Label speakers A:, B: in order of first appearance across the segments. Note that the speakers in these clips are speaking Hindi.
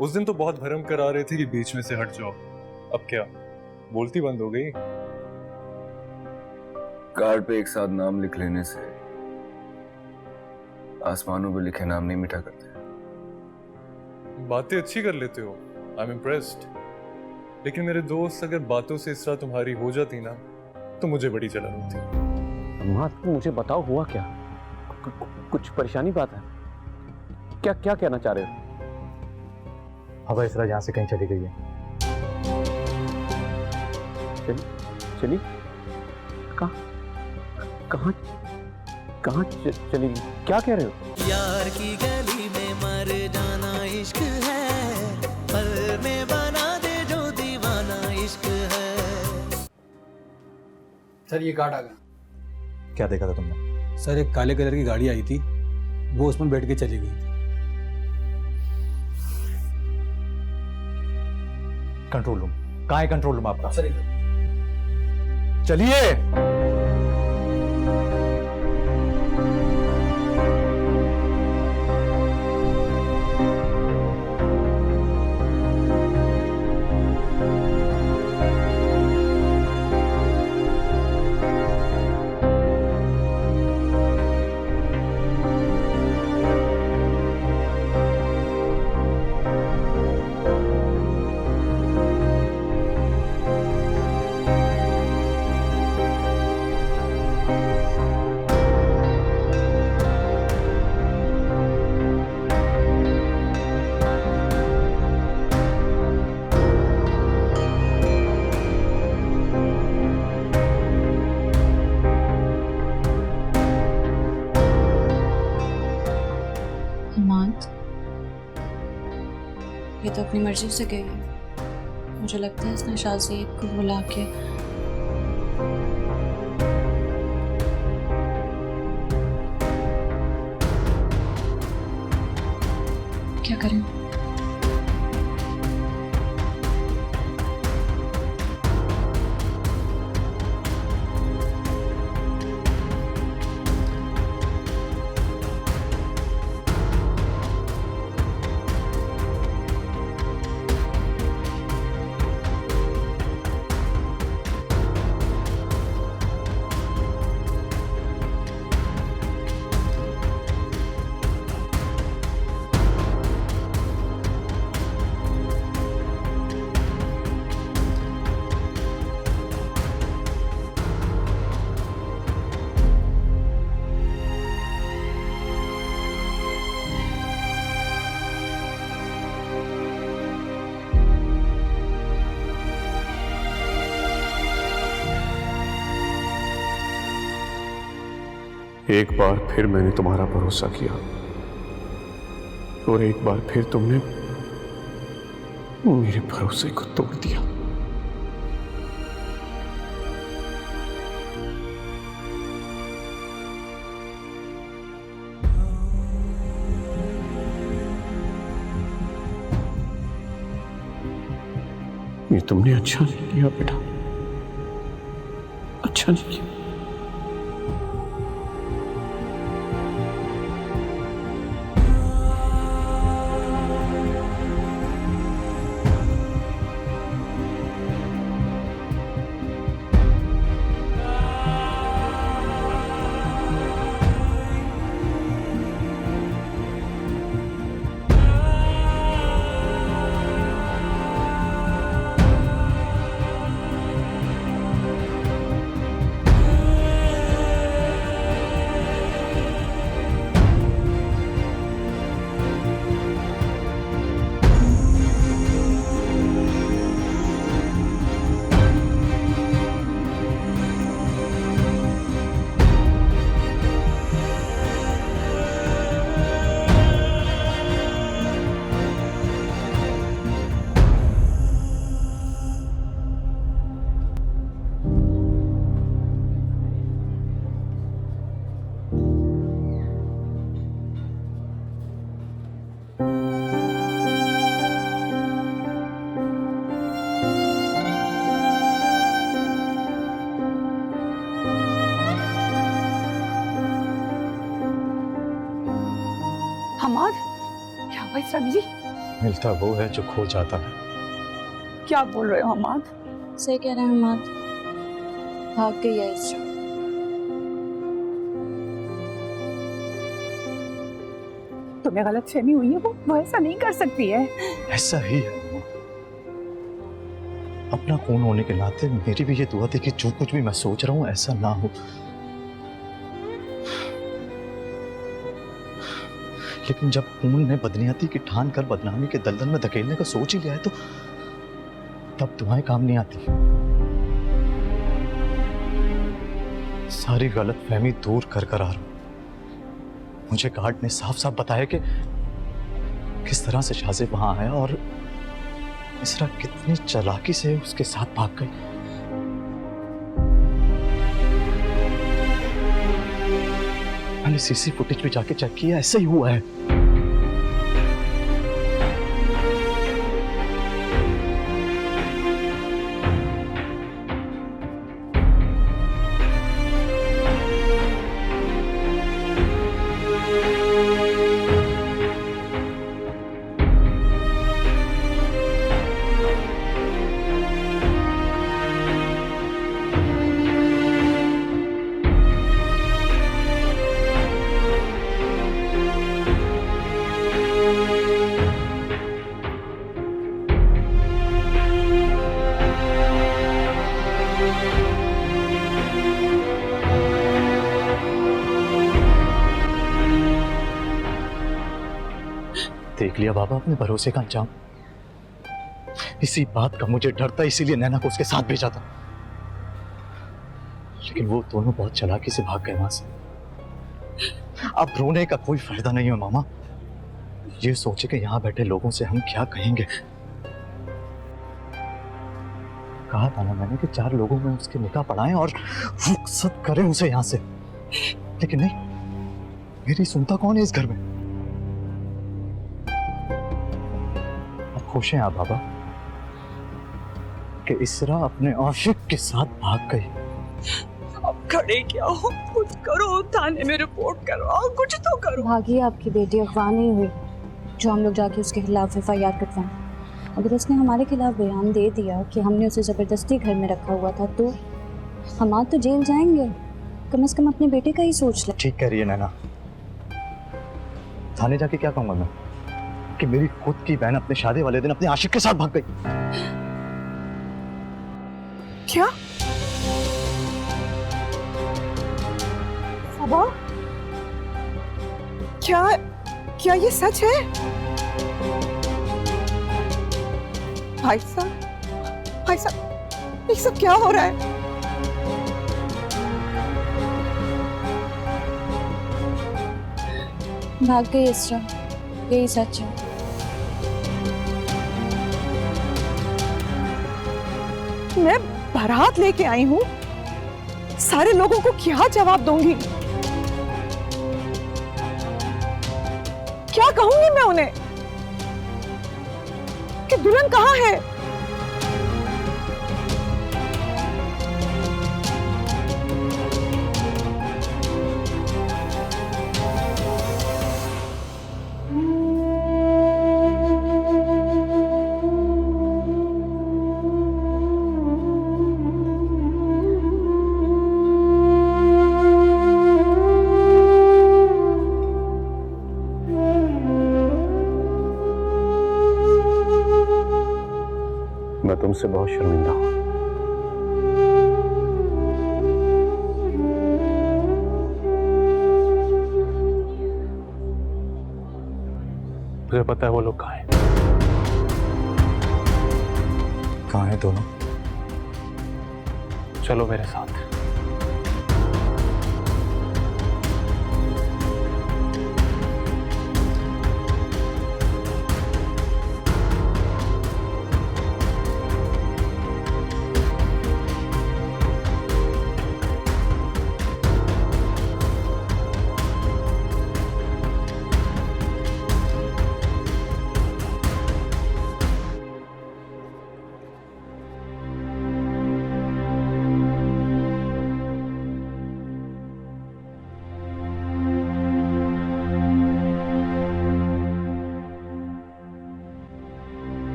A: उस दिन तो बहुत भरम करा रहे थे कि बीच में से हट जाओ, अब क्या बोलती बंद हो गई?
B: कार्ड पे एक साथ नाम लिख लेने से आसमानों पे लिखे नाम नहीं मिटा करते।
A: बातें अच्छी कर लेते हो, आई एम इम्प्रेस्ड। लेकिन मेरे दोस्त, अगर बातों से इस तरह तुम्हारी हो जाती ना तो मुझे बड़ी जलन होती।
C: माँ, तुम मुझे बताओ हुआ क्या? कुछ परेशानी बात है क्या? क्या कहना चाह रहे हो?
D: हवा इसरा यहाँ से कहीं चली गई है।
C: चली? कहाँ चली गई? क्या कह रहे हो?
E: यार की गली में मर जाना इश्क है, पल में बना दे जो दीवाना इश्क है।
F: सर ये कार्ड आ गया।
D: क्या देखा था तुमने?
F: सर एक काले कलर की गाड़ी आई थी, वो उसमें बैठ के चली गई थी।
D: कंट्रोल रूम कहाँ है? कंट्रोल रूम आपका?
F: सर
D: चलिए।
G: हिमांत, ये तो अपनी मर्जी से गई है। मुझे लगता है इसने शाज़ेब को बुला के क्या करें?
H: एक बार फिर मैंने तुम्हारा भरोसा किया और एक बार फिर तुमने मेरे भरोसे को तोड़ दिया। ये तुमने अच्छा नहीं किया बेटा, अच्छा नहीं किया।
I: हमाद, क्या हुआ इस रवि जी?
D: मिलता वो है जो खो जाता है।
I: क्या बोल रहे हो हमाद?
G: सही कह रहे हैं हमाद, भाग गई है इसरा।
I: तुम्हें गलतफहमी हुई है, वो ऐसा नहीं कर सकती है।
D: ऐसा ही है अम्मा। अपना खून होने के नाते मेरी भी ये दुआ थी कि जो कुछ भी मैं सोच रहा हूँ ऐसा ना हो। लेकिन जब खून ने बदनियती की ठान कर बदनामी के दलदल में धकेलने का सोच ही लिया है तो तब दुआएं काम नहीं आती। सारी गलत फहमी दूर कर कर आ रहा हूं। मुझे गार्ड ने साफ साफ बताया कि किस तरह से शाहजेब वहां आया और इसरा कितनी चालाकी से उसके साथ भाग गई। मैंने सीसी फुटेज भी जाके चेक किया, ऐसा ही हुआ है। देख लिया बाबा अपने भरोसे का अंजाम। इसी बात का मुझे डर था, इसीलिए नैना को उसके साथ भेजा था। लेकिन वो दोनों बहुत चालाकी से भाग गए वहां से। अब रोने का कोई फायदा नहीं है मामा। ये सोचे कि यहाँ बैठे लोगों से हम क्या कहेंगे। कहा था ना मैंने कि 4 लोगों में उसके निकाह पढ़ाएं और रुखसत करें उसे यहाँ से। लेकिन नहीं, मेरी सुनता कौन है इस घर में। खुश हैं आप बाबा कि इसरा अपने आशिक के साथ भाग गई।
I: अब खड़े क्या हो, कुछ करो, थाने में रिपोर्ट करवाओ, कुछ तो करो।
G: भागी आपकी बेटी, अफवाह नहीं हुई जो हम लोग जाके उसके खिलाफ FIR कटवाएं। अगर उसने हमारे खिलाफ बयान दे दिया कि हमने उसे जबरदस्ती घर में रखा हुआ था तो हम तो जेल जाएंगे। कम से कम अपने बेटे का ही सोच ले।
D: ठीक कह रही है नैना। थाने जाके क्या कहूंगा मैं कि मेरी खुद की बहन अपने शादी वाले दिन अपने आशिक के साथ भाग गई।
I: क्या सबा, क्या क्या ये सच है? भाई साहब, ये सब क्या हो रहा है?
G: भाग गई इसरा, यही सच है।
I: मैं बारात लेके आई हूँ, सारे लोगों को क्या जवाब दूंगी? क्या कहूंगी मैं उन्हें कि दुल्हन कहाँ है?
H: मैं तुमसे बहुत शर्मिंदा हूं। मुझे पता है वो लोग कहाँ हैं।
D: कहाँ हैं दोनों?
H: चलो मेरे साथ।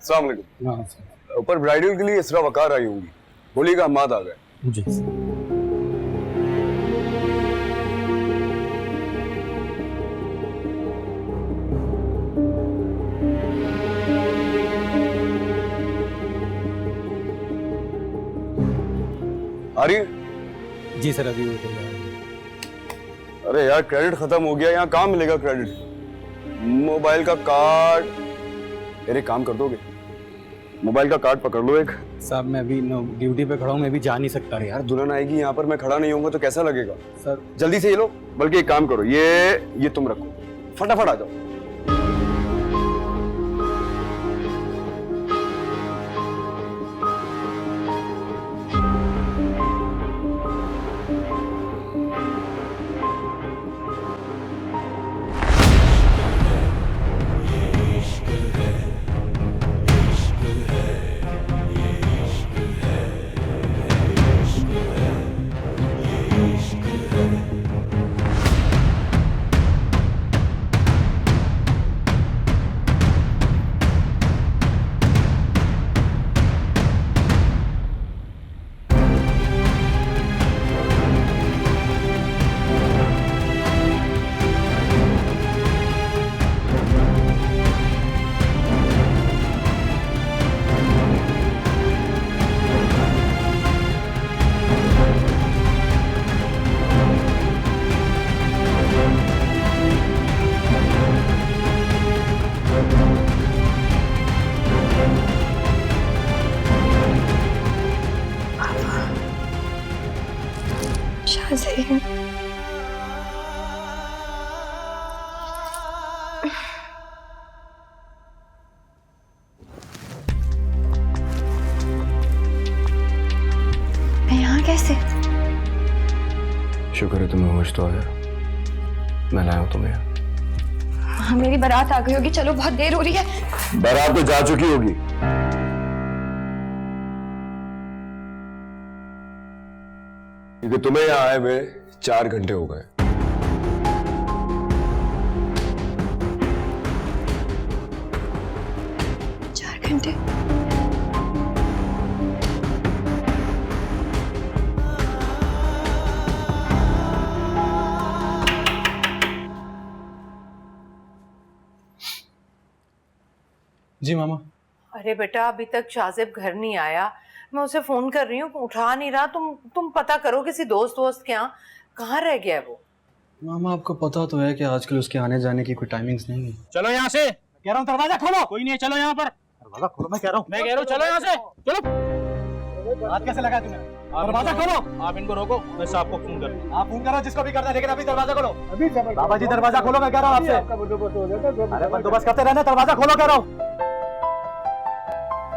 B: अस्सलाम वालेकुम।
F: हाँ सर।
B: ऊपर ब्राइडल के लिए इसरा वकार आई होंगी, बोलिएगा हमाद आ गए।
F: जी
B: आ रही है?
F: जी सर, अभी वो कर रहा है।
B: अरे यार क्रेडिट खत्म हो गया, यहाँ कहाँ मिलेगा क्रेडिट? मोबाइल का कार्ड, यार एक काम कर दोगे, मोबाइल का कार्ड पकड़ लो एक।
F: साहब मैं अभी ड्यूटी पे खड़ा हूँ, मैं भी जा नहीं सकता।
B: अरे यार दुल्हन आएगी यहाँ पर, मैं खड़ा नहीं होऊंगा तो कैसा लगेगा?
F: सर
B: जल्दी से ये लो, बल्कि एक काम करो, ये तुम रखो, फटाफट आ जाओ।
I: शाज़ेब, मैं यहाँ कैसे?
B: शुक्र है तुम्हें होश तो आया, मैं लाया हूँ तुम्हें।
I: हाँ मेरी बारात आ गई होगी, चलो बहुत देर हो रही है।
B: बारात तो जा चुकी होगी। क्योंकि तुम्हें यहाँ आए हुए 4 घंटे हो गए।
F: जी मामा।
J: अरे बेटा अभी तक शाज़ेब घर नहीं आया, मैं उसे फोन कर रही हूँ, उठा नहीं रहा। तुम पता करो किसी दोस्त के यहाँ, कहाँ रह गया है वो?
F: मामा आपको पता तो है कि आजकल उसके आने जाने की कोई टाइमिंग्स नहीं है।
C: चलो यहाँ से, कह रहा हूँ दरवाजा खोलो। कोई नहीं है, चलो यहाँ पर। दरवाजा खोलो, मैं कह रहा हूँ चलो यहाँ से, चलो। हाथ कैसे लगा तुमने? दरवाजा खोलो। आप इनको रोको, मैं साहब को फोन कर। आप फोन करो जिसको भी करना है, लेकिन अभी दरवाजा खोलो। अभी बाबा जी दरवाजा खोलो, मैं कह रहा हूँ आपसे। अरे बंदोबस्त करते रहना, दरवाजा खोलो कह रहा हूँ।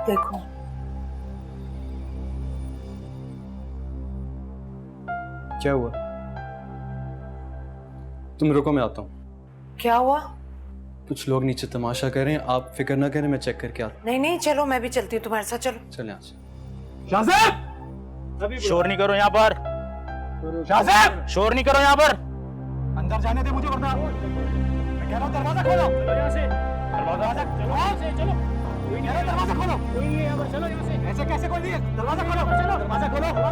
J: देखो
F: क्या हुआ? तुम रुको, मैं आता हूँ।
J: क्या हुआ?
F: कुछ लोग नीचे तमाशा कर रहे हैं, आप फिक्र ना करें, मैं चेक करके आता हूँ।
J: नहीं मैं भी चलती हूँ तुम्हारे साथ, चलो।
F: चल यहाँ से।
C: शाज़ेब, शोर नहीं करो यहाँ पर। शाज़ेब, शोर नहीं करो यहाँ पर। अंदर जाने दे मुझे, वरना मैं कह रहा हूँ दरवाजा खोलो। चलो यहाँ से, दरवाजा चलो। कोई नहीं है, दरवाजा खोलो। कोई नहीं है यहाँ पर, चलो यहाँ से। ऐसे कैसे कोई नहीं है? दरवाजा खोलो, चलो। दरवाजा खोलो, चलो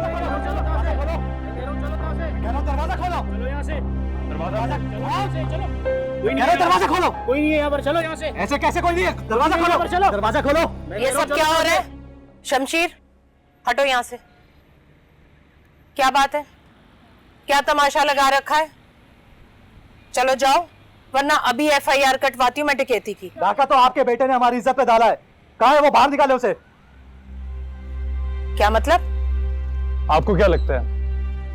C: दरवाजा खोलो। कह रहा हूँ दरवाजा खोलो। चलो यहाँ से, दरवाजा चलो। कोई नहीं है, दरवाजा खोलो। कोई नहीं है यहाँ पर, चलो यहाँ से। ऐसे कैसे कोई नहीं है? दरवाजा खोलो, चलो। दरवाजा खोलो।
J: ये सब क्या हो रहा है? शमशीर हटो यहाँ से। क्या बात है? क्या तमाशा लगा रखा है? चलो जाओ, वरना अभी FIR कटवाती हूँ मैं डकैती की।
C: डाका तो आपके बेटे ने हमारी इज्जत पे डाला है। कहाँ है वो? बाहर निकाले उसे।
J: क्या मतलब?
H: आपको क्या लगता है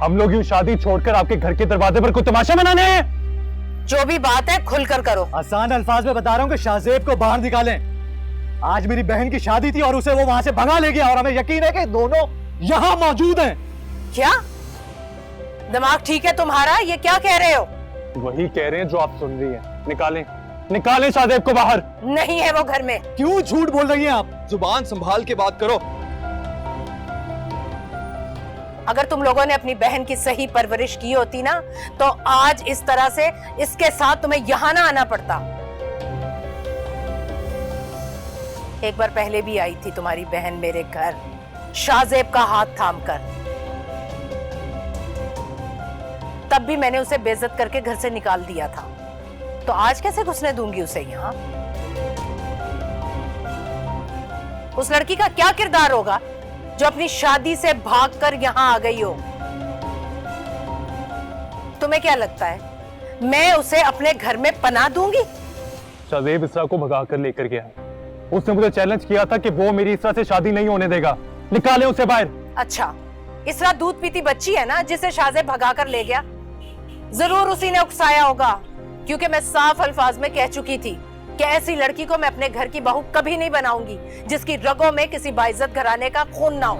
H: हम लोग यूं शादी छोड़कर आपके घर के दरवाजे पर कोई तमाशा मनाने हैं?
J: जो भी बात है खुलकर करो।
C: आसान अल्फाज में बता रहा हूँ कि शाज़ेब को बाहर निकालें। आज मेरी बहन की शादी थी और उसे वो वहां से भगा ले गया, और हमें यकीन है कि दोनों यहाँ मौजूद हैं।
J: क्या दिमाग ठीक है तुम्हारा? ये क्या कह रहे हो?
H: वही कह रहे हैं जो आप सुन रही हैं। निकालें शाज़ेब को बाहर।
J: नहीं है वो घर में।
C: क्यों झूठ बोल रही हैं आप?
H: जुबान संभाल के बात करो।
J: अगर तुम लोगों ने अपनी बहन की सही परवरिश की होती ना, तो आज इस तरह से इसके साथ तुम्हें यहाँ ना आना पड़ता। एक बार पहले भी आई थी तुम्हारी बहन मेरे घर, शाहजेब का हाथ थामकर। तब भी मैंने उसे बेइज्जत करके घर से निकाल दिया था, तो आज कैसे घुसने दूंगी उसे यहाँ? उस लड़की का क्या किरदार होगा जो अपनी शादी से भागकर यहाँ आ गई हो? तुम्हें क्या लगता है मैं उसे अपने घर में पनाह दूंगी?
H: शाहजेब इसरा को भगा कर लेकर गया। उसने मुझे चैलेंज किया था कि वो मेरी इसरा से शादी नहीं होने देगा, निकाले उसे बाहर।
J: अच्छा, इसरा दूध पीती बच्ची है ना जिसे शाहजेब भगा कर ले गया? जरूर उसी ने उकसाया होगा, क्योंकि मैं साफ अल्फाज में कह चुकी थी कि ऐसी लड़की को मैं अपने घर की बहू कभी नहीं बनाऊंगी जिसकी रगों में किसी बाइज्जत घराने का खून ना हो।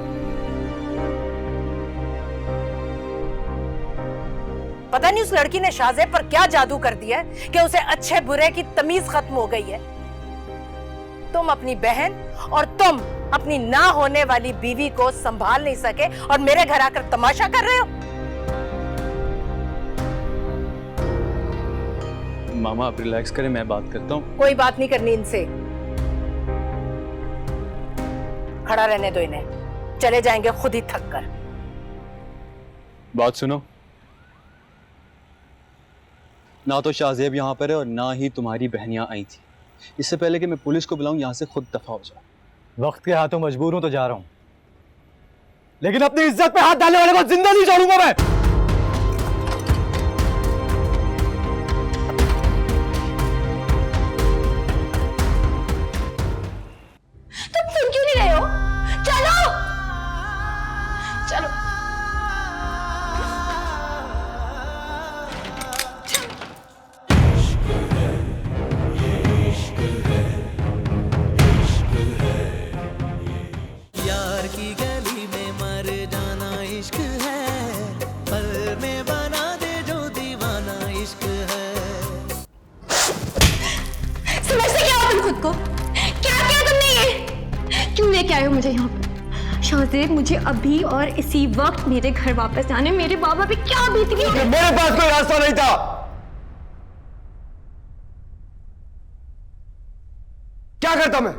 J: पता नहीं उस लड़की ने शाहजेब पर क्या जादू कर दिया है कि उसे अच्छे बुरे की तमीज खत्म हो गई है। तुम अपनी बहन और तुम अपनी ना होने वाली बीवी को संभाल नहीं सके और मेरे घर आकर तमाशा कर रहे हो।
F: मामा आप रिलैक्स करें, मैं बात करता हूँ।
J: कोई बात नहीं करनी इनसे, खड़ा रहने दो इन्हें, चले जाएंगे खुद ही थक कर।
F: बात सुनो, ना तो शाहजेब यहाँ पर है और ना ही तुम्हारी बहन यहाँ आई थी। इससे पहले कि मैं पुलिस को बुलाऊं, यहाँ से खुद दफा हो जाओ।
D: वक्त के हाथों मजबूर हूं तो जा रहा हूं, लेकिन अपनी इज्जत पे हाथ डालने वाले को जिंदा नहीं छोड़ूंगा मैं।
G: तुम सुन क्यों नहीं रहे हो? चलो चलो।
E: यार की गली में मर जाना इश्क है, पल में बना दे जो दीवाना इश्क है।
G: समझते क्या हो तुम खुद को? क्या किया तुमने ये? क्यों लेके आए हो मुझे यहाँ पर? शाहजेब, मुझे अभी और इसी वक्त मेरे घर वापस जाने, मेरे बाबा पे क्या बीत गई?
B: मेरे पास कोई रास्ता नहीं था। क्या करता मैं?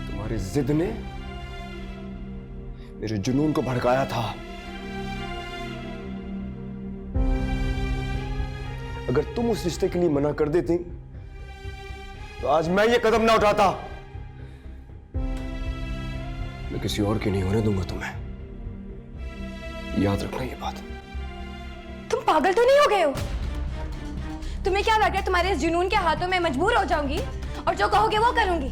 B: तुम्हारी जिद ने मेरे जुनून को भड़काया था। अगर तुम उस रिश्ते के लिए मना कर देती तो आज मैं ये कदम ना उठाता। मैं किसी और की नहीं होने दूंगा तुम्हें, याद रखना ये बात।
G: तुम पागल तो नहीं हो गए हो? तुम्हें क्या लग रहा है तुम्हारे इस जुनून के हाथों में मजबूर हो जाऊंगी और जो कहोगे वो करूंगी?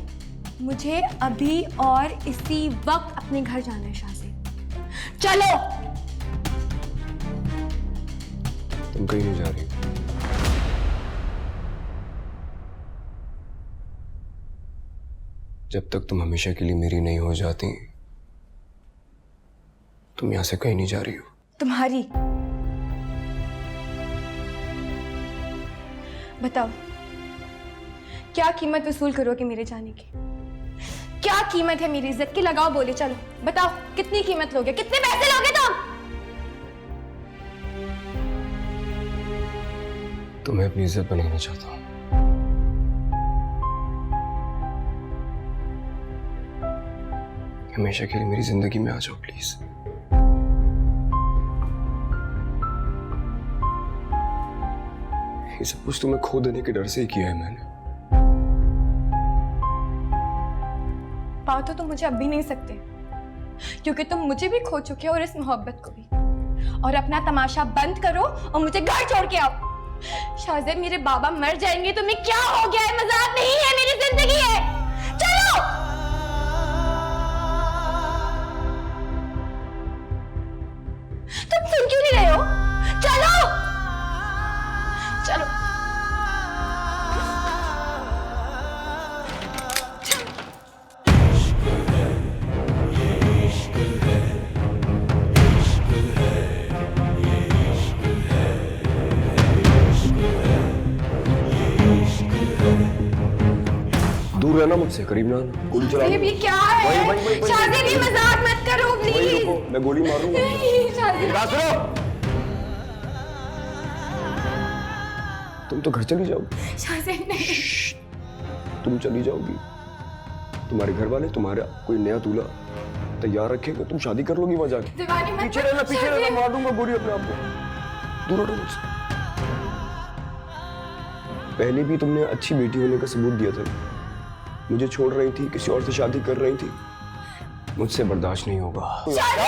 G: मुझे अभी और इसी वक्त अपने घर जाना है शाहजेब, चलो।
B: तुम कहीं नहीं जा रही। जब तक तुम हमेशा के लिए मेरी नहीं हो जाती, तुम यहां से कहीं नहीं जा रही हो।
G: तुम्हारी बताओ, क्या कीमत वसूल करोगे मेरे जाने की? क्या कीमत है मेरी इज्जत की? लगाओ बोले, चलो बताओ कितनी कीमत लोगे, कितने पैसे लोगे तुम?
B: तुम्हें अपनी इज्जत बनाना चाहता हूं। हमेशा के लिए मेरी जिंदगी में आ जाओ प्लीज। ये सब कुछ तुम्हें खो देने के डर से ही किया है मैंने।
G: पाओ तो तुम मुझे अब भी नहीं सकते, क्योंकि तुम मुझे भी खो चुके हो और इस मोहब्बत को भी। और अपना तमाशा बंद करो और मुझे घर छोड़ के आओ। शाहजेब, मेरे बाबा मर जाएंगे, तुम्हें क्या हो गया है? मजाक नहीं है, मेरी जिंदगी है। चलो। तुम सुन क्यों नहीं रहे हो? चलो चलो।
B: दूर रहना मुझसे, करीब ना आना। गोली चला।
G: ये क्या है? शाहजेब, भी मजाक मत करो प्लीज।
B: मैं गोली मारूंगा।
G: नहीं शाहजेब।
B: बात सुनो। तुम तो घर चली जाओगी।
G: शाहज़ेब नहीं।
B: तुम चली जाओगी, तुम्हारे घर वाले तुम्हारा कोई नया दूल्हा तैयार रखेगा, तुम शादी कर लोगी वहां जाके।
G: दीवानी मत
B: पीछे रहना, पीछे रहना, मार दूंगा गोली अपने आप को। दूर हटो मुझसे। पहले भी तुमने अच्छी बेटी होने का सबूत दिया था, मुझे छोड़ रही थी, किसी और से शादी कर रही थी, मुझसे बर्दाश्त नहीं होगा। गवारा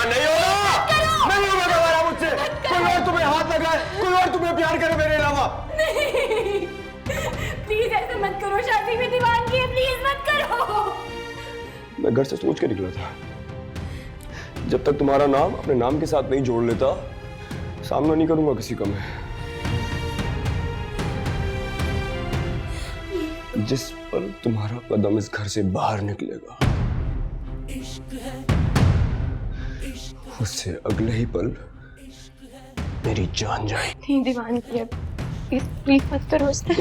B: नहीं होगा, नहीं होगा गवारा मुझसे। कोई और तुम्हें हाथ लगाए, कोई और तुम्हें प्यार करे मेरे अलावा।
G: प्लीज ऐसे मत करो, शादी में दीवानगी है, प्लीज मत करो।
B: मैं घर से सोच के निकला था, जब तक तुम्हारा नाम अपने नाम के साथ नहीं जोड़ लेता, सामना नहीं करूंगा किसी का मैं। जिस पल तुम्हारा कदम इस घर से बाहर निकलेगा, उससे अगले ही पल मेरी जान जाएगी।
G: दीवानगी है, प्लीज मत करो इस तरह।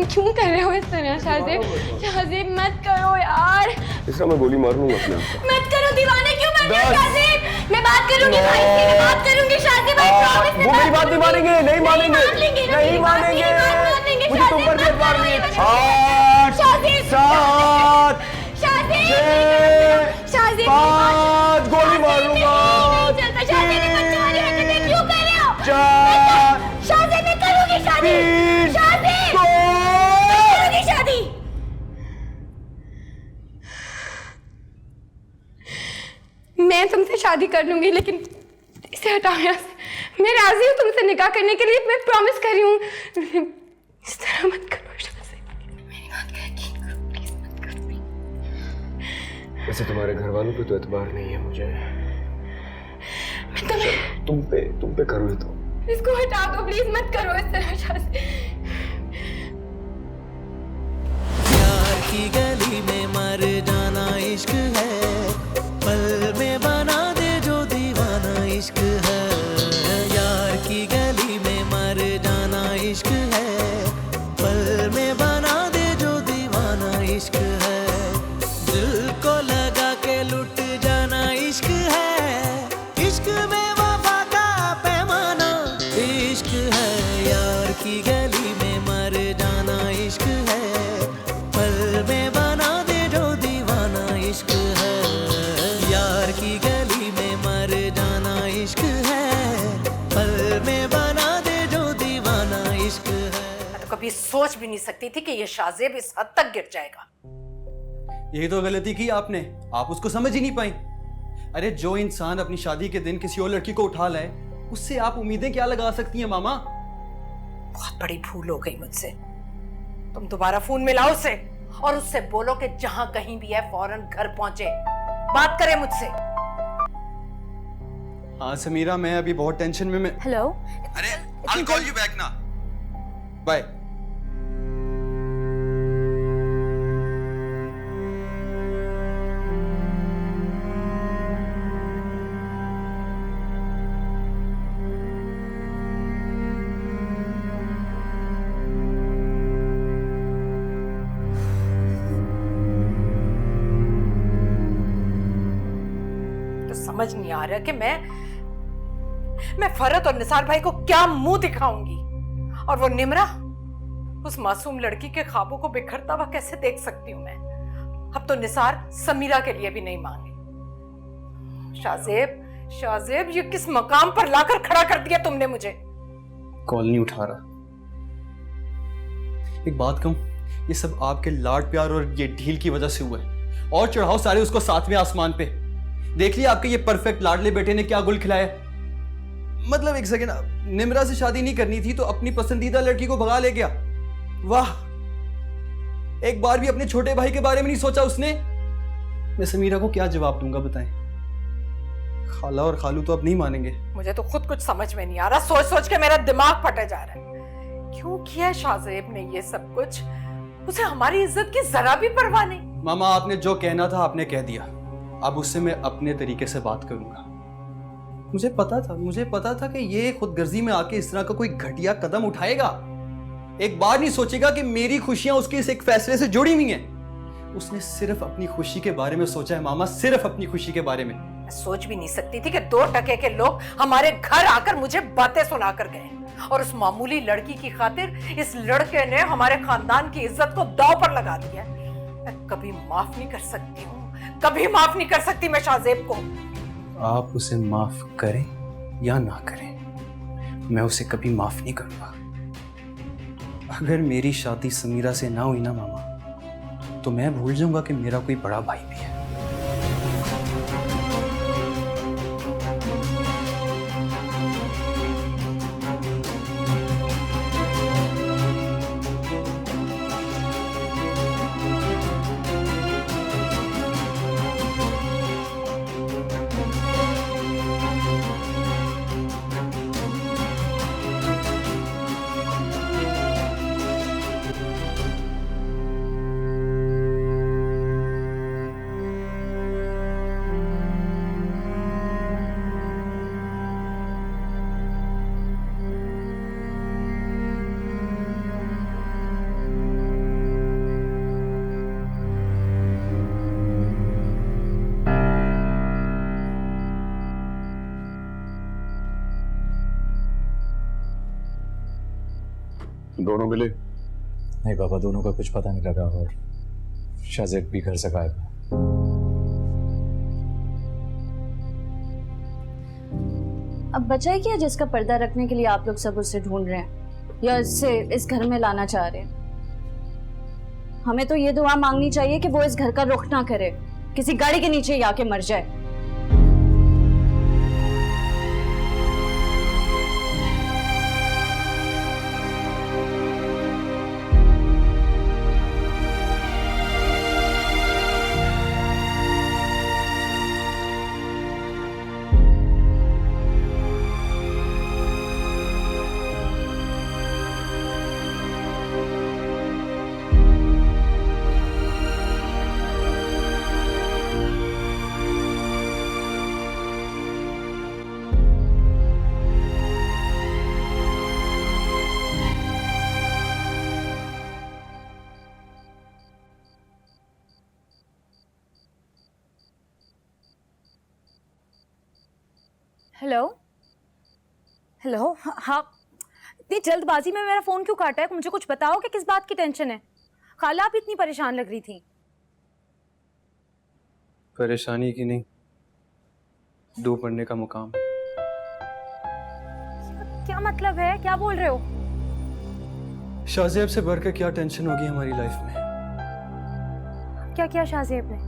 G: क्यों कर रहे हो इस तरह शाहज़ेब? शाहज़ेब मत करो यार।
B: इसरा मैं गोली मार लूंगा अपने आप को।
G: मत करो, दीवाने क्यों बन रहे हो शाहज़ेब? मैं बात करूंगी भाई से, मैं बात करूंगी शाहज़ेब, आई प्रॉमिस।
B: वो मेरी बात नहीं मानेंगे, नहीं मानेंगे, नहीं मानेंगे। मुझे तुम पर भी एतबार नहीं है। 8 7 6 5 गोली मार लूंगा। 4
G: शादी मैं करूंगी, शादी
B: 3
G: शादी
B: 2
G: करूंगी शादी। मैं तुमसे शादी कर लूंगी, लेकिन इसे हटाओ यहाँ से। मैं राजी हूँ तुमसे निकाह करने के लिए, मैं प्रॉमिस कर रही हूँ। इस तरह मत करो शादी, मेरी बात का यकीन करो, प्लीज मत करो।
B: वैसे तुम्हारे घर वालों पे तो एतबार नहीं है मुझे,
G: मैं
B: तुम पे करो तो।
G: इसको हटा दो, प्लीज मत करो इस तरह शादी।
E: प्यार की गली में मर जाना इश्क है, पल में बना दे जो दीवाना इश्क है। यार की गली में मर जाना इश्क है, पल में बना दे जो दीवाना इश्क है। दिल को लगा के लुट जाना इश्क है, इश्क में वफा का पैमाना इश्क है। यार की गली में मर जाना इश्क है, पल में बना दे जो दीवाना इश्क है। यार की गली में मर जाना इश्क है, पल में बना दे जो दीवाना इश्क है।
J: मैं तो कभी सोच भी नहीं सकती थी कि ये शाहज़ेब इस हद तक गिर जाएगा।
F: यही तो गलती की आपने, आप उसको समझ ही नहीं पाई। अरे जो इंसान अपनी शादी के दिन किसी और लड़की को उठा लाए, उससे आप उम्मीदें क्या लगा सकती हैं मामा?
J: बहुत बड़ी भूल हो गई मुझसे। तुम दोबारा फोन मिलाओ उसे और उससे बोलो कि जहां कहीं भी है फौरन घर पहुंचे, बात करे मुझसे।
F: हाँ समीरा, मैं अभी बहुत टेंशन में। मैं
G: हेलो।
F: अरे I'll call you back ना। बाय।
J: समझ नहीं आ रहा कि मैं फरत और निसार भाई को क्या मुंह दिखाऊंगी, और वो निमरा, उस मासूम लड़की के ख्वाबों को बिखरता हुआ कैसे देख सकती हूं मैं। अब तो निसार समीरा के लिए भी नहीं मांगे। शाहज़ेब, ये किस मकाम पर लाकर खड़ा कर दिया तुमने मुझे?
F: कॉल नहीं उठा रहा। एक बात कहूं, ये सब आपके लाड प्यार और ये ढील की वजह से हुआ है, और चढ़ाओ सारे उसको 7वें आसमान पे। देख लिया आपके ये परफेक्ट लाडले बेटे ने क्या गुल खिलाया। मतलब एक सेकंड, निमरा से शादी नहीं करनी थी तो अपनी पसंदीदा लड़की को भगा ले गया। वाह, एक बार भी अपने छोटे भाई के बारे में नहीं सोचा उसने। मैं समीरा को क्या जवाब दूंगा बताएं? खाला और खालू तो अब नहीं मानेंगे।
J: मुझे तो खुद कुछ समझ में नहीं आ रहा, सोच सोच के मेरा दिमाग फटे जा रहा है। क्यों किया शाहज़ेब ने ये सब कुछ? उसे हमारी इज्जत की जरा भी परवाह नहीं।
F: मामा, आपने जो कहना था आपने कह दिया, अब उससे मैं अपने तरीके से बात करूंगा। मुझे पता था कि ये खुदगर्जी में आके इस तरह का कोई घटिया कदम उठाएगा। एक बार नहीं सोचेगा कि मेरी खुशियां उसके इस एक फैसले से जुड़ी हुई हैं। उसने सिर्फ अपनी खुशी के बारे में सोचा है मामा, सिर्फ अपनी खुशी के बारे में।
J: मैं सोच भी नहीं सकती थी कि 2 टके के लोग हमारे घर आकर मुझे बातें सुनाकर गए और उस मामूली लड़की की खातिर इस लड़के ने हमारे खानदान की इज्जत को दांव पर लगा दिया। मैं कभी माफ नहीं कर सकती हूँ, कभी माफ नहीं कर सकती मैं शाहजेब को।
F: आप उसे माफ करें या ना करें, मैं उसे कभी माफ नहीं करूंगा। अगर मेरी शादी समीरा से ना हुई ना मामा, तो मैं भूल जाऊंगा कि मेरा कोई बड़ा भाई भी है।
B: दोनों मिले?
D: नहीं पापा, दोनों का कुछ पता नहीं लगा और शाहजेब भी घर से गायब है।
G: अब बचा ही क्या जिसका पर्दा रखने के लिए आप लोग सब उसे ढूंढ रहे हैं या इससे इस घर में लाना चाह रहे हैं। हमें तो ये दुआ मांगनी चाहिए कि वो इस घर का रुख ना करे, किसी गाड़ी के नीचे ही आके मर जाए।
K: हेलो हेलो, हाँ इतनी जल्दबाजी में मेरा फोन क्यों काटा है? मुझे कुछ बताओ कि किस बात की टेंशन है? खाला आप इतनी परेशान लग रही थी।
F: परेशानी की नहीं, दो पढ़ने का मुकाम।
K: क्या मतलब है, क्या बोल रहे हो?
F: शाहजेब से बढ़कर क्या टेंशन होगी हमारी लाइफ में?
K: क्या किया शाहजेब ने?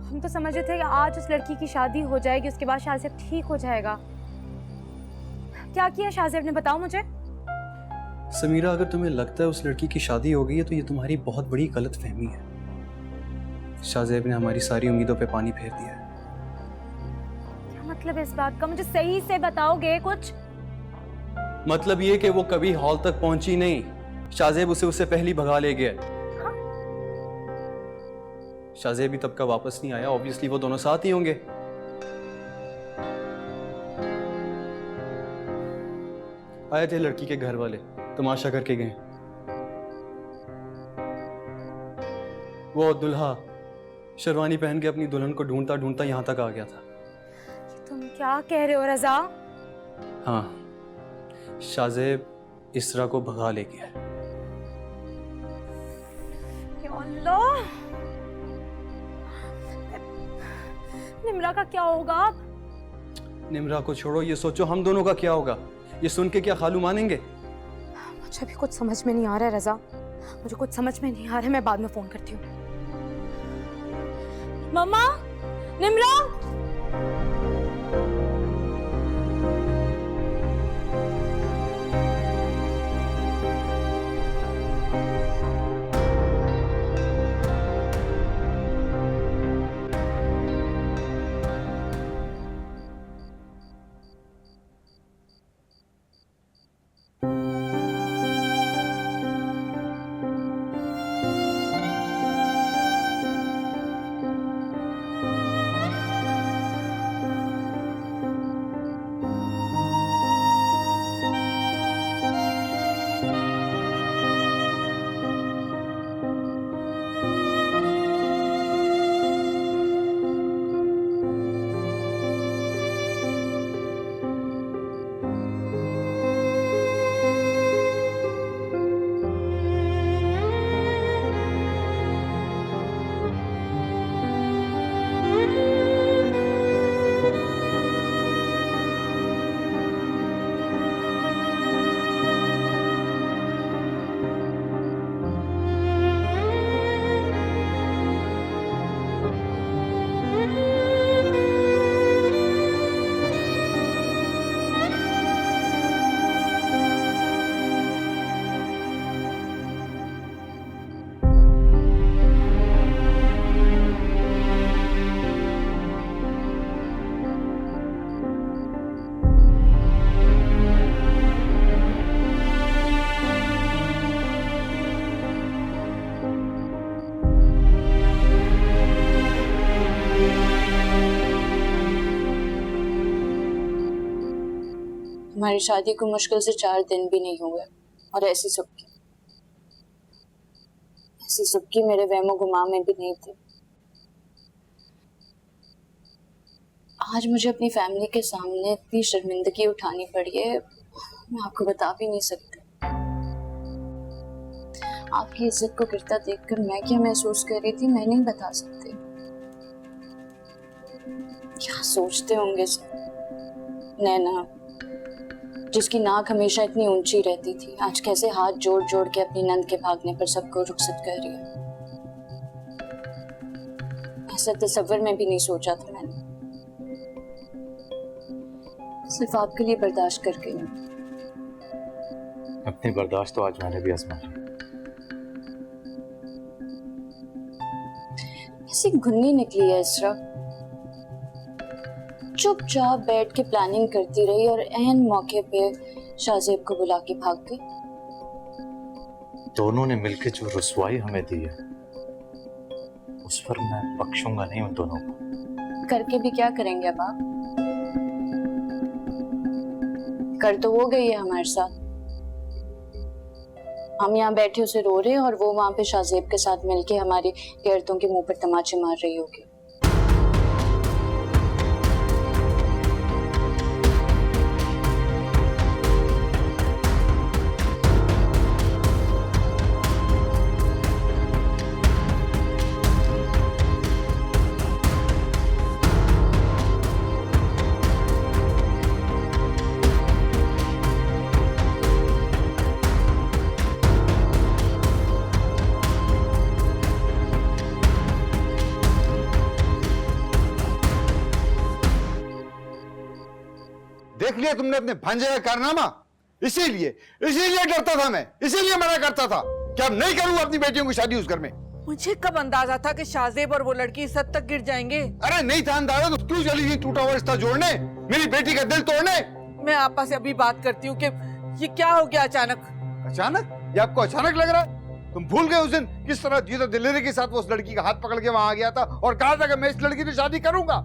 K: हम तो समझ रहे थे कि आज उस लड़की की शादी हो जाएगी, उसके बाद शाहजेब ठीक हो जाएगा। क्या किया शाहजेब ने, बताओ मुझे।
F: समीरा, अगर तुम्हें लगता है उस लड़की की शादी हो गई है तो ये तुम्हारी बहुत बड़ी गलतफहमी है। शाहजेब ने हमारी सारी उम्मीदों पे पानी फेर दिया है।
K: क्या मतलब है इस बात का? मुझे सही से बताओगे कुछ?
F: मतलब ये कि वो कभी हॉल तक पहुंची नहीं, शाहजेब उसे उससे पहले भगा ले गया। शाहजेब भी तब का वापस नहीं आया, ऑब्वियसली वो दोनों साथ ही होंगे। आए थे लड़की के घर वाले, तमाशा करके गए। वो दुल्हा शेरवानी पहन के अपनी दुल्हन को ढूंढता ढूंढता यहां तक आ गया था।
K: तुम क्या कह रहे हो रजा?
F: हाँ, शाहजेब इसरा को भगा ले गया।
K: या अल्लाह, निम्रा का क्या होगा अब?
F: निम्रा को छोड़ो, ये सोचो हम दोनों का क्या होगा। ये सुन के क्या खालू मानेंगे?
K: मुझे भी कुछ समझ में नहीं आ रहा है रजा, मुझे कुछ समझ में नहीं आ रहा है। मैं बाद में फोन करती हूँ। मम्मा, निम्रा।
G: हमारी शादी को मुश्किल से 4 दिन भी नहीं हुए और ऐसी सुबकी मेरे वहमो गुमा में भी नहीं थी। आज मुझे अपनी फैमिली के सामने इतनी शर्मिंदगी उठानी पड़ी है, मैं आपको बता भी नहीं सकती। आपकी इज्जत को गिरता देखकर मैं क्या महसूस कर रही थी मैं नहीं बता सकती। क्या सोचते होंगे सब। नैना जिसकी नाक हमेशा इतनी ऊंची रहती थी, आज कैसे हाथ जोड़ जोड़ के अपनी नंद के भागने पर सबको रुखसत कर रही है। ऐसा तसव्वुर में भी नहीं सोचा था मैंने। सिर्फ आपके लिए बर्दाश्त कर गई हूँ।
D: अपनी बर्दाश्त तो आज मैंने भी आजमा ली।
G: ऐसी घुन्नी निकली है इसरा, चुपचाप बैठ के प्लानिंग करती रही और ऐन मौके पे शाहजेब को बुला के भाग गई।
D: दोनों ने मिलकर जो रुसवाई हमें दी है उस पर मैं बख्शूंगा नहीं उन दोनों को।
G: करके भी क्या करेंगे अब आप? कर तो वो गई है हमारे साथ। हम यहाँ बैठे उसे रो रहे हैं और वो वहां पे शाहजेब के साथ मिलके हमारी गैरतों के मुंह पर तमाचे मार रही होगी।
L: देख लिया तुमने अपने भांजे का कारनामा। इसीलिए डरता था मैं, इसीलिए मना करता था कि अब नहीं करूंगा अपनी बेटियों की शादी उस घर में।
I: मुझे कब अंदाजा था कि शाहजेब और वो लड़की इस हद तक गिर जाएंगे।
L: अरे नहीं था अंदाजा तो क्यों चली गई टूटा हुआ रिश्ता जोड़ने, मेरी बेटी का दिल तोड़ने।
I: मैं आपा से अभी बात करती हूँ कि ये क्या हो गया अचानक।
L: अचानक? ये आपको अचानक लग रहा है? तुम भूल गए उस दिन किस तरह जीता दिलेरी के साथ वो उस लड़की का हाथ पकड़ के वहां आ गया था और कहा था कि मैं इस लड़की से शादी करूंगा।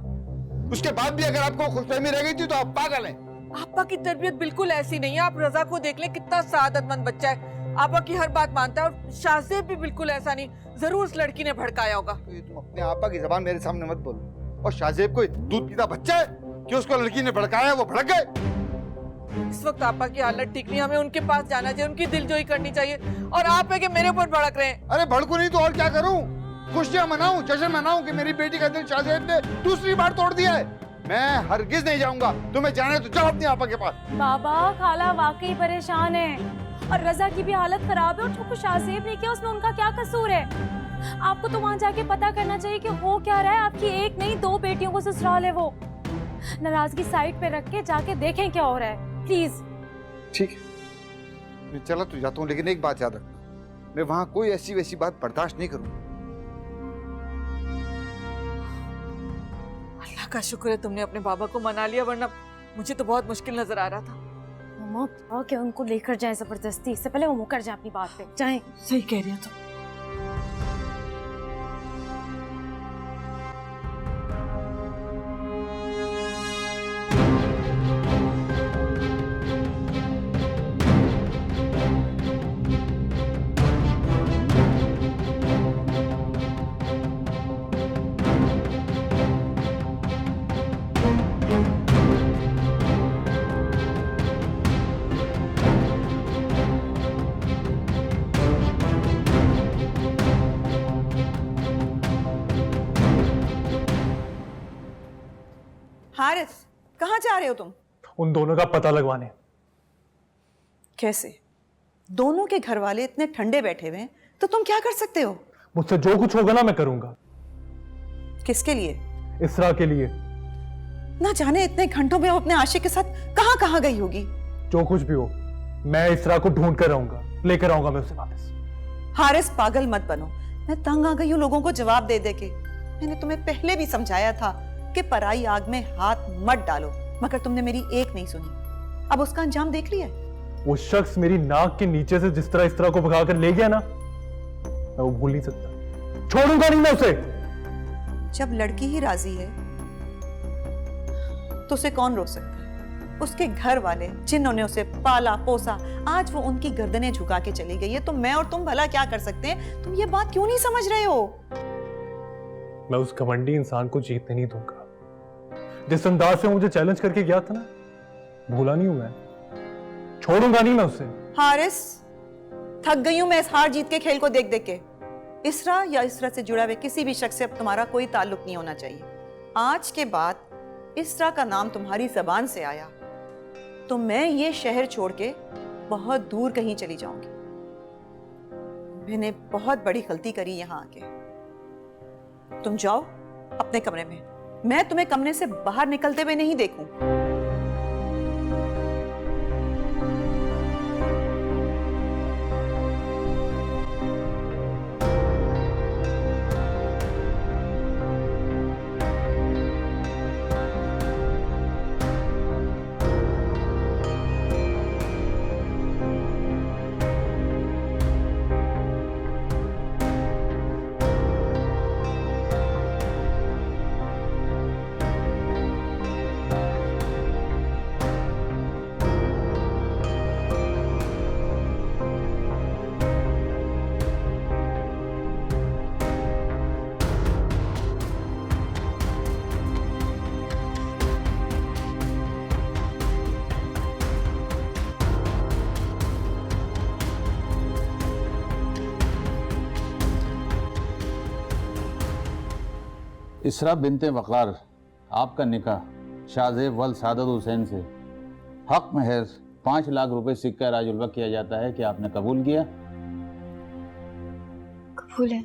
L: उसके बाद भी अगर आपको खुशफहमी रह गई थी तो आप पागल हैं।
I: आपा की तरबियत बिल्कुल ऐसी नहीं है। आप रजा को देख लें, कितना सआदतमंद बच्चा है, आपा की हर बात मानता है। और शाहजेब भी बिल्कुल ऐसा नहीं, जरूर उस लड़की ने भड़काया होगा।
L: तो तुम अपने आपा की जबान मेरे सामने मत बोलो। और शाहजेब कोई दूध पीता बच्चा है कि उसको लड़की ने भड़काया, वो भड़क गए।
I: इस वक्त आपा की हालत ठीक नहीं, हमें उनके पास जाना चाहिए, उनकी दिलजोई करनी चाहिए। और आप है कि मेरे ऊपर भड़क रहे हैं।
L: अरे भड़कू नहीं तो और क्या करूं? खुशियां मनाऊं, जश्न मनाऊं कि मेरी बेटी का दिल शाहजेब ने दूसरी बार तोड़ दिया है। मैं हरगिज नहीं जाऊंगा। तुम्हें जाना है तो जाओ अपने आपा के पास।
K: बाबा खाला वाकई परेशान है और रजा की भी हालत खराब है और जो कुछ शाहजेब ने किया उसमें उनका क्या कसूर है? आपको तो वहां जाके पता करना चाहिए कि हो क्या रहा है। आपकी एक नहीं 2 बेटियों को ससुराल है। वो नाराजगी साइड पे रख के जाके देखें क्या हो रहा है, प्लीज।
L: ठीक है, मैं चला तो जाता हूँ, लेकिन एक बात याद रख, मैं वहां कोई ऐसी वैसी बात बर्दाश्त नहीं करूंगा।
I: अल्लाह का शुक्र है तुमने अपने बाबा को मना लिया, वरना मुझे तो बहुत मुश्किल नजर आ रहा था।
K: मम्मा क्या उनको लेकर जाएं जबरदस्ती, इससे पहले वो मुकर जाए अपनी बात पे। जाएं।
I: सही कह रही हो तुम।
M: हारिस, कहाँ जा रहे हो तुम?
H: उन दोनों का पता लगवाने।
M: कैसे? दोनों के घर वाले इतने ठंडे बैठे हुए हैं तो तुम क्या कर सकते हो?
H: मुझसे जो कुछ होगा ना मैं करूंगा।
M: किसके लिए?
H: इसरा के लिए।
M: ना जाने इतने घंटों में वो अपने आशिक के साथ कहाँ कहाँ गई होगी।
H: जो कुछ भी हो मैं इसरा को ढूंढ कर रहूंगा, लेकर आऊंगा मैं उसे वापस।
M: हारिस पागल मत बनो, मैं तंग आ गई हूँ लोगों को जवाब दे दे के। मैंने तुम्हें पहले भी समझाया था कि पराई आग में हाथ मत डालो, मगर तुमने मेरी एक नहीं सुनी। अब उसका अंजाम देख लिया है।
H: वो शख्स मेरी नाक के नीचे से जिस तरह इस तरह को भगाकर ले गया ना, मैं वो भूल नहीं सकता, छोड़ूंगा नहीं मैं उसे।
M: जब लड़की ही राजी है तो उसे कौन रोक सकता है? उसके घर वाले जिन्होंने उसे पाला पोसा, आज वो उनकी गर्दनें झुका के चली गई है। तो मैं और तुम भला क्या कर सकते हैं? तुम ये बात क्यों नहीं समझ रहे हो?
H: मैं उस घमंडी इंसान को जीतने नहीं दूंगा। जिस अंदाज से मुझे चैलेंज करके गया था ना, भूला नहीं हूं मैं, छोड़ूंगा नहीं मैं उसे।
M: हारिस, थक गई हूं मैं इस हार जीत के खेल को देख देख के। इसरा या इसरा से जुड़ा हुए किसी भी शख्स से अब तुम्हारा कोई ताल्लुक नहीं होना चाहिए। आज के बाद इसरा का नाम तुम्हारी जबान से आया तो मैं ये शहर छोड़ के बहुत दूर कहीं चली जाऊंगी। मैंने बहुत बड़ी गलती करी यहां आके। तुम जाओ अपने कमरे में, मैं तुम्हें कमरे से बाहर निकलते हुए नहीं देखूं।
N: इसरा बिनते वक़ार, आपका निकाह शाहज़ेब वल सादत हुसैन से हक महज 5 लाख रुपए सिक्का राजुल्वा किया जाता है कि आपने कबूल किया?
G: कबूल है।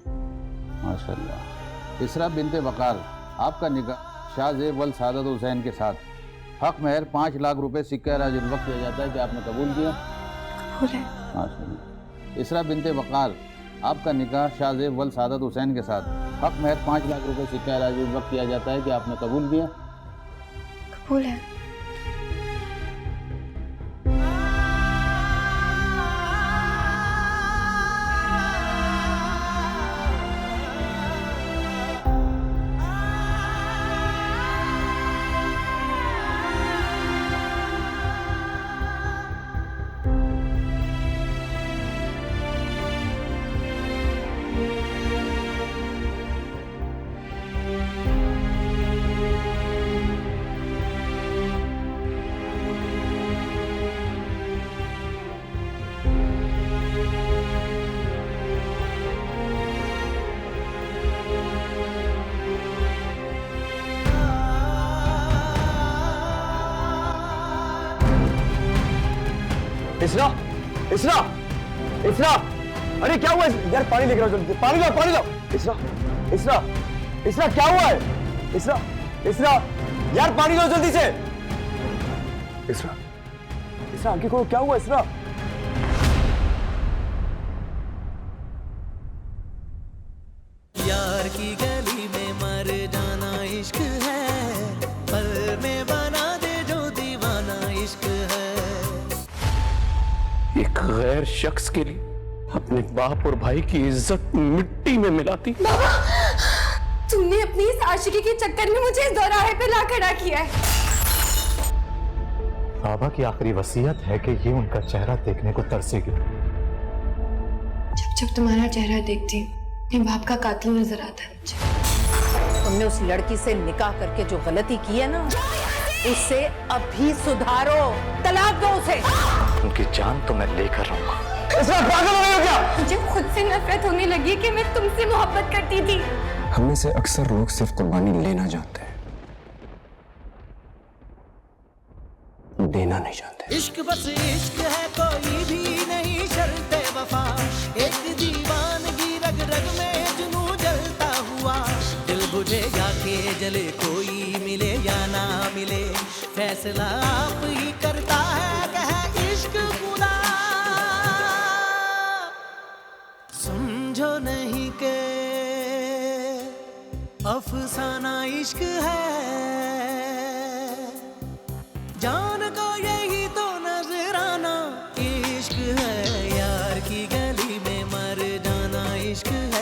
N: माशाअल्लाह। इसरा बिनते वक़ार, आपका निकाह शाहज़ेब वल सादत हुसैन के साथ हक महज 5 लाख रुपए सिक्का राजुल्वा किया जाता है कि आपने कबूल किया?
G: कबूल है।
N: माशाअल्लाह। इसरा बिनते वक़ार, आपका निकाह शाहज़ेब वल सादत हुसैन के साथ हक महज 5 लाख रुपए सिक्का राजुल्वा किया जाता है कि आपने कबूल किया?
G: कबूल है।
B: इसरा, इसरा, इसरा, अरे क्या हुआ यार? पानी लेकर आओ जल्दी, पानी लाओ, पानी लाओ। इसरा, इसरा, इसरा क्या हुआ है? इसरा, इसरा, यार पानी लाओ जल्दी से। इसरा, इसरा आगे को क्या हुआ? इसरा,
E: यार की गली में मर जाना इश्क है, पल में बना दे जो दीवाना इश्क है।
O: एक गैर शख्स के लिए अपने बाप और भाई की इज्जत मिट्टी में मिलाती।
K: बाबा, तुमने अपनी इस आशिकी के चक्कर में मुझे इस दौराहे पे ला खड़ा किया है।
D: बाबा की आखिरी वसीयत है कि ये उनका चेहरा देखने को तरसेगी।
K: जब जब तुम्हारा चेहरा देखती हूँ, अपने बाप का कातिल नजर आता है मुझे।
J: तुमने उस लड़की से निकाह करके जो गलती की है ना, उसे अभी सुधारो, तलाक दो उसे।
D: उनकी जान तो मैं लेकर रहूंगा।
B: इसरा पागल हो गई हो क्या?
K: मुझे खुद से नफरत होने लगी कि मैं तुमसे मोहब्बत करती थी।
P: हम में से अक्सर लोग सिर्फ कुर्बानी लेना जानते हैं, देना नहीं जानते।
E: इश्क बस इश्क है, कोई भी नहीं शर्ते वफा। एक दीवानगी रग रग में जुनू जलता हुआ, दिल बुझे या के जले, कोई मिले या ना मिले, फैसला आप ही करता है, कहे इश्क खुदा। समझो नहीं के अफसाना इश्क है, जान को यही तो नजराना इश्क है। यार की गली में मर जाना इश्क है।